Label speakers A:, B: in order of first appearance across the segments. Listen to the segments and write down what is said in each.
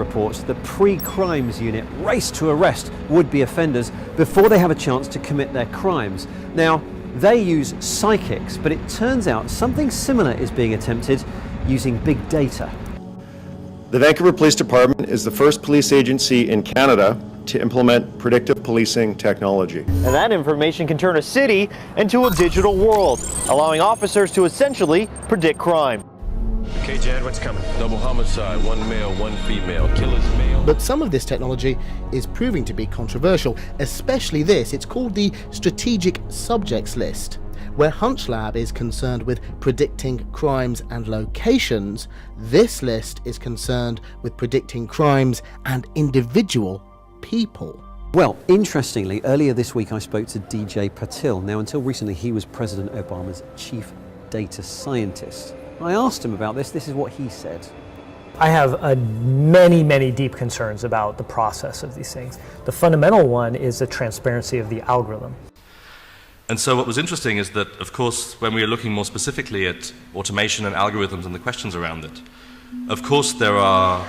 A: reports the pre-crimes unit race to arrest would-be offenders before they have a chance to commit their crimes. Now, they use psychics, but it turns out something similar is being attempted using big data.
B: The Vancouver Police Department is the first police agency in Canada to implement predictive policing technology.
C: And that information can turn a city into a digital world, allowing officers to essentially predict crime.
D: Okay, Jad, what's coming? Double homicide, one male, one female. Killer's male.
E: But some of this technology is proving to be controversial, especially this. It's called the Strategic Subjects List, where HunchLab is concerned with predicting crimes and locations. This list is concerned with predicting crimes and individual people.
A: Well, interestingly, earlier this week I spoke to DJ Patil. Now, until recently, he was President Obama's chief data scientist. I asked him about this. This is what he said.
F: I have many deep concerns about the process of these things. The fundamental one is the transparency of the algorithm.
G: And so what was interesting is that, of course, when we are looking more specifically at automation and algorithms and the questions around it, of course there are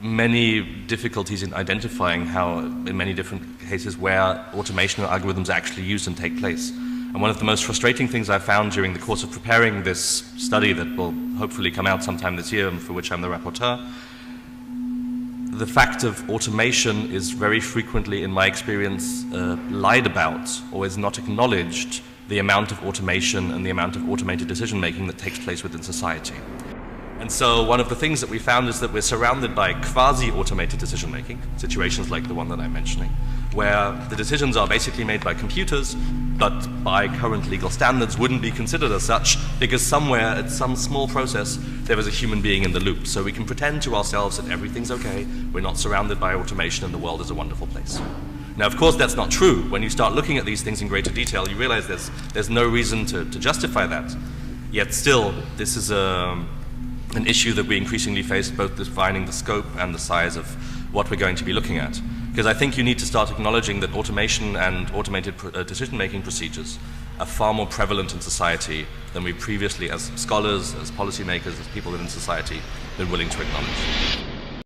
G: many difficulties in identifying how, in many different cases, where automation or algorithms are actually used and take place. And one of the most frustrating things I found during the course of preparing this study that will hopefully come out sometime this year and for which I'm the rapporteur, the fact of automation is very frequently, in my experience, lied about or is not acknowledged, the amount of automation and the amount of automated decision-making that takes place within society. And so one of the things that we found is that we're surrounded by quasi-automated decision-making, situations like the one that I'm mentioning, where the decisions are basically made by computers, but by current legal standards wouldn't be considered as such, because somewhere at some small process there is a human being in the loop. So we can pretend to ourselves that everything's okay, we're not surrounded by automation, and the world is a wonderful place. Now, of course, that's not true. When you start looking at these things in greater detail, you realize there's no reason to justify that. Yet still, this is an issue that we increasingly face, both defining the scope and the size of what we're going to be looking at. Because I think you need to start acknowledging that automation and automated decision-making procedures are far more prevalent in society than we previously, as scholars, as policymakers, as people within society, been willing to acknowledge.